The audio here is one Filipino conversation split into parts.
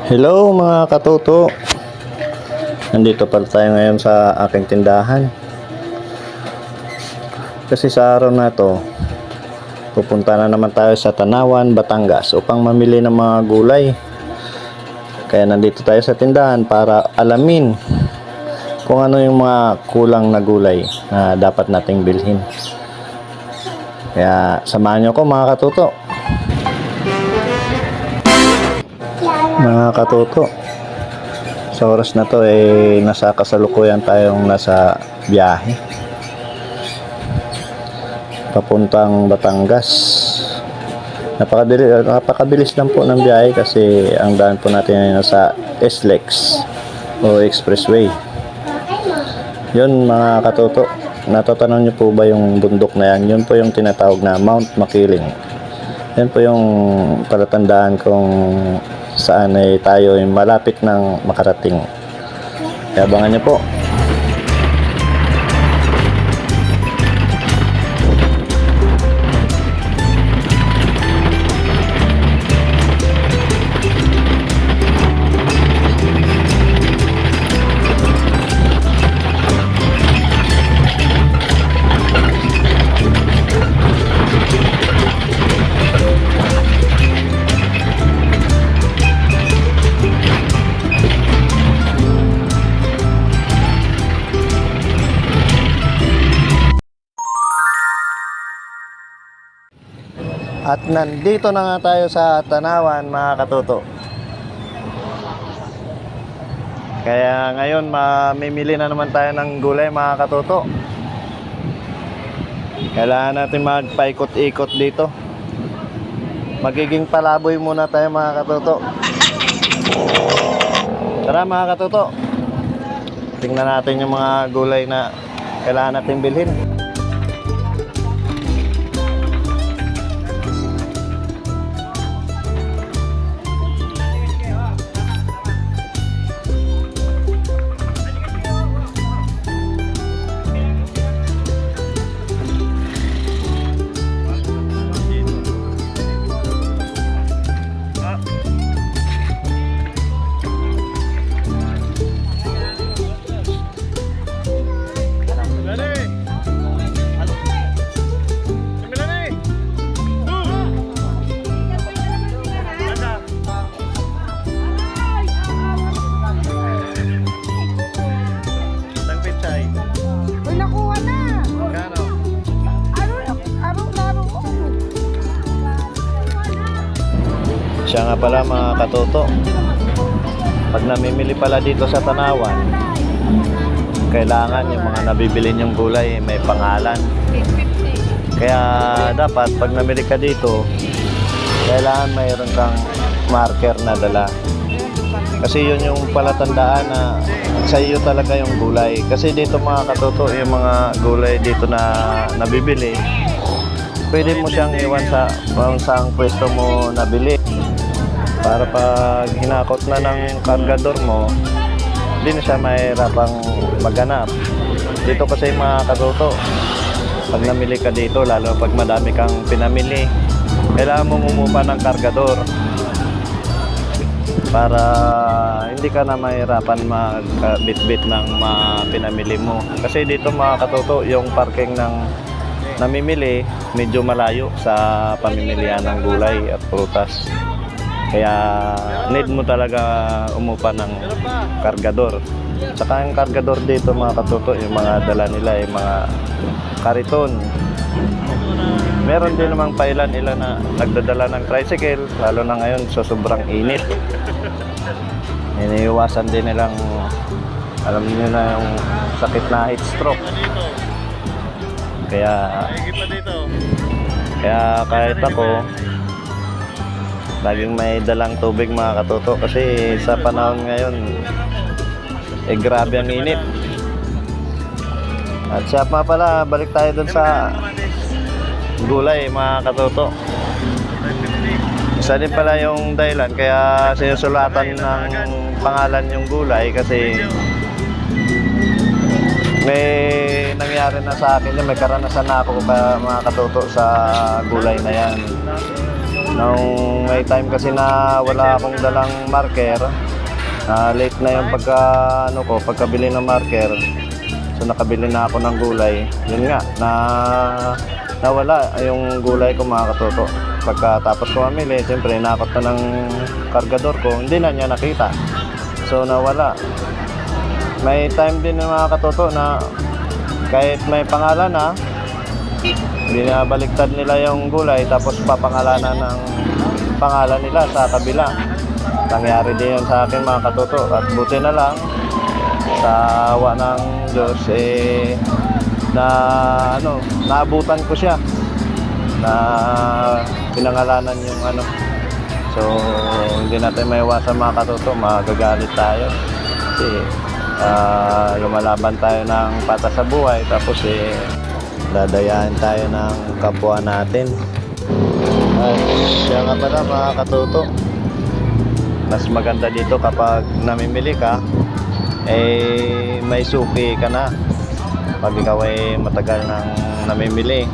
Hello mga katuto. Nandito pala tayo ngayon sa aking tindahan. Kasi sa araw na to, pupunta na naman tayo sa Tanawan, Batangas upang mamili ng mga gulay. Kaya nandito tayo sa tindahan para alamin kung ano yung mga kulang na gulay na dapat nating bilhin. Kaya samahan nyo ko mga katuto. Mga katuto, sa oras na to nasa kasalukuyan tayong nasa biyahe papuntang Batangas. Napakabilis lang po ng biyahe kasi ang daan po natin ay nasa SLEX o Expressway. Yun mga katuto, natatanong nyo po ba yung bundok na yan? Yun po yung tinatawag na Mount Makiling. Yan po yung palatandaan kung saan tayo ay malapit ng makarating. Kaya abangan nyo po. At nandito na nga tayo sa Tanawan mga katuto. Kaya ngayon mamimili na naman tayo ng gulay mga katuto. Kailangan natin magpaikot-ikot dito. Magiging palaboy muna tayo mga katuto. Tara mga katuto, tingnan natin yung mga gulay na kailangan natin bilhin. Siya nga pala mga katuto, pag namimili pala dito sa Tanawan, kailangan yung mga nabibili yung gulay may pangalan. Kaya dapat pag namili ka dito, kailangan mayroon kang marker na dala. Kasi yun yung palatandaan na sa iyo talaga yung gulay. Kasi dito mga katuto, yung mga gulay dito na nabibili, pwede mo siyang iwan sa saang pwesto mo nabili. Para pag hinakot na ng kargador mo, hindi na siya mahirapang maghanap. Dito kasi mga katuto, pag namili ka dito, lalo pag madami kang pinamili, kailangan mo umupa ng kargador para hindi ka na mahirapan magbitbit ng mga pinamili mo. Kasi dito mga katuto, yung parking ng namimili medyo malayo sa pamimilian ng gulay at prutas. Kaya need mo talaga umupa ng kargador. Saka yung kargador dito mga katuto, yung mga dala nila ay mga kariton. Meron din namang pailan-ilan na nagdadala ng tricycle, lalo na ngayon sa sobrang init. Iniiwasan din nilang, alam niyo na yung sakit na heat stroke. Kaya kahit ako, laging may dalang tubig mga katuto kasi sa panahon ngayon grabe ang init. At siya pa pala, balik tayo dun sa gulay mga katuto. Isa din pala yung dahilan kaya sinusulatan ng pangalan yung gulay kasi may nangyari na sa akin, may karanasan na ako mga katuto sa gulay na yan. Nung may time kasi na wala akong dalang marker, late na yung pagkabili ng marker. So nakabili na ako ng gulay. Yun nga, nawala yung gulay ko mga katoto. Pagkatapos ko mamili, siyempre nakot na ng kargador ko, hindi na niya nakita. So nawala. May time din ng mga katoto na kahit may pangalan na, binabaliktad nila yung gulay tapos papangalanan ng pangalan nila sa kabila. Nangyari din yun sa akin mga katoto. At buti na lang, sa awa ng Diyos, naabutan ko siya na pinangalanan yung So, hindi natin maiwasan mga katoto, magagalit tayo. Kasi, lumalaban tayo ng patas sa buhay, tapos dadayain tayo ng kapwa natin. At siya nga pala mga katoto, mas maganda dito kapag namimili ka, may suki ka na pag ikaw ay matagal nang namimili.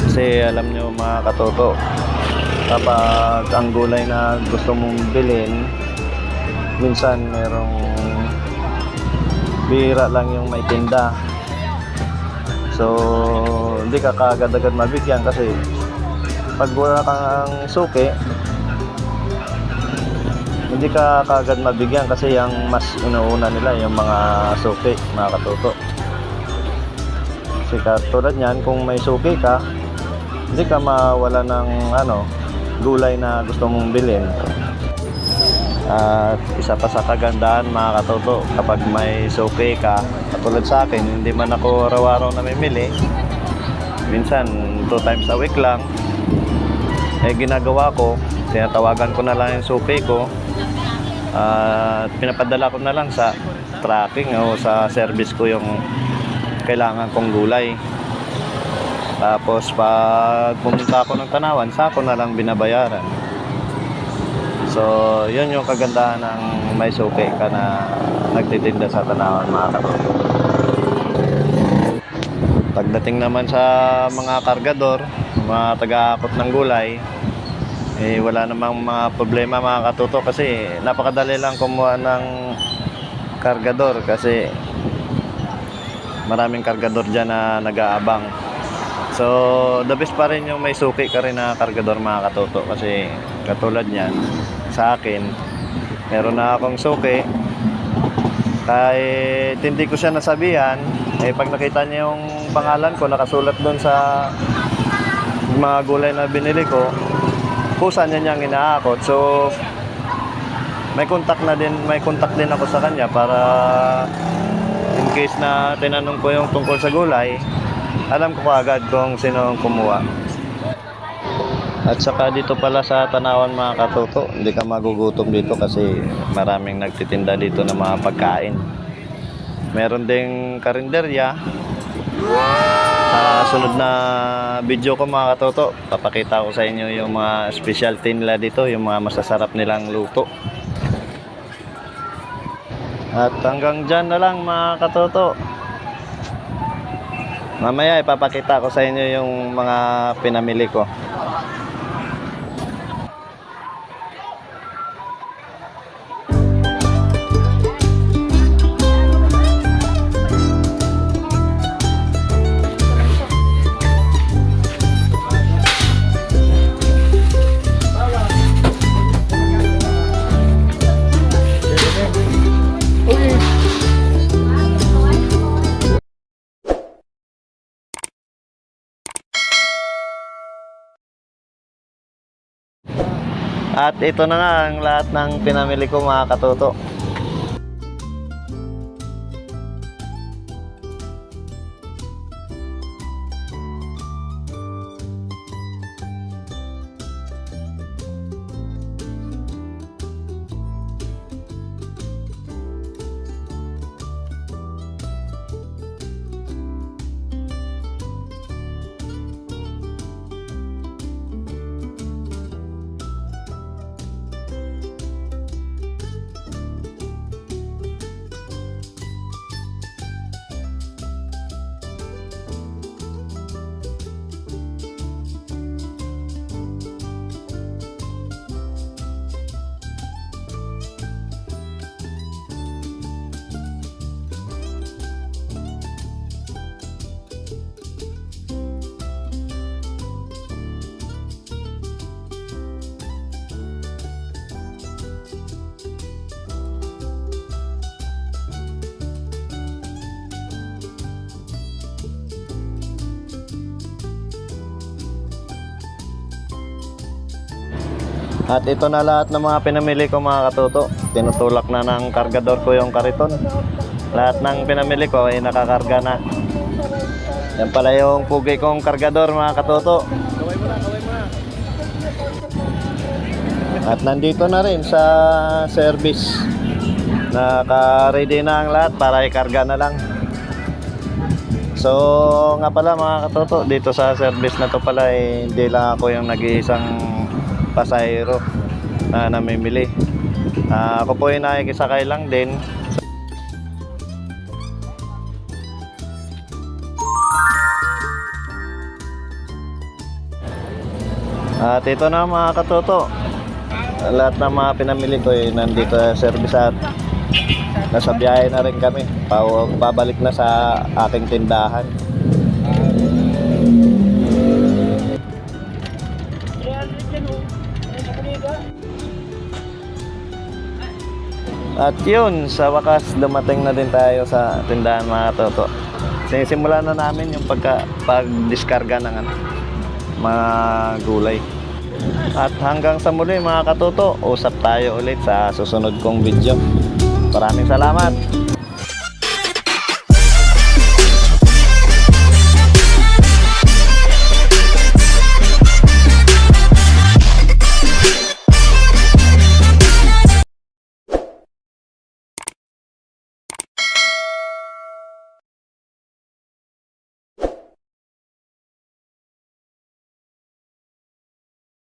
Kasi alam nyo mga katoto, kapag ang gulay na gusto mong bilhin, minsan merong bihira lang yung may tinda. So hindi ka kaagad-agad mabigyan kasi pag wala kang suki, hindi ka kaagad mabigyan kasi yung mas inuuna nila yung mga suki mga katoto. Kasi katulad niyan, kung may suki ka, hindi ka mawala ng gulay na gusto mong bilhin. At isa pa sa kagandahan mga katoto, kapag may suki ka, katulad sa akin, hindi man ako araw-araw namimili, minsan 2 times a week lang, ginagawa ko, tinatawagan ko na lang yung suki ko at pinapadala ko na lang sa tracking o sa service ko yung kailangan kong gulay. Tapos pag pumunta ako ng Tanawan, sako na lang binabayaran. So yun yung kagandahan ng may suki ka na nagtitinda sa Tanawan mga katoto. Pagdating naman sa mga kargador, mga taga-akot ng gulay, wala namang mga problema mga katoto kasi napakadali lang kumuha ng kargador kasi maraming kargador dyan na nag-aabang. So the best pa rin yung may suki ka rin na kargador mga katoto kasi katulad niyan sa akin, meron na akong suki. Kahit hindi ko siya nasabihan, pag nakita niya yung pangalan ko nakasulat doon sa mga gulay na binili ko, kusa niya niyang inaakot. So may contact din ako sa kanya para in case na tinanong ko yung tungkol sa gulay, alam ko agad kung sino ang kumuha. At saka dito pala sa Tanawan mga katoto, hindi ka magugutom dito kasi maraming nagtitinda dito ng mga pagkain. Meron ding karinderya. Sa sunod na video ko mga katoto, papakita ko sa inyo yung mga specialty nila dito, yung mga masasarap nilang luto. At hanggang dyan na lang mga katoto. Mamaya ipapakita ko sa inyo yung mga pinamili ko. At ito na nga ang lahat ng pinamili ko mga katoto. At ito na lahat ng mga pinamili ko mga katuto. Tinutulak na ng kargador ko yung kariton. Lahat ng pinamili ko ay nakakarga na. Yan pala yung pugi kong kargador mga katuto. At nandito na rin sa service. Naka-ready na ang lahat para ikarga na lang. So nga pala mga katoto, dito sa service na to pala hindi lang ako yung nag-iisang pasahero na namimili. Ako po yung nakikisakay lang din. At ito na mga katoto, lahat ng mga pinamili ko nandito sa service at nasa biyahe na rin kami. Babalik na sa aking tindahan. At yun, sa wakas dumating na din tayo sa tindahan mga katoto. Sinisimulan na namin yung pag-diskarga ng mga gulay. At hanggang sa muli mga katoto, usap tayo ulit sa susunod kong video. Maraming salamat!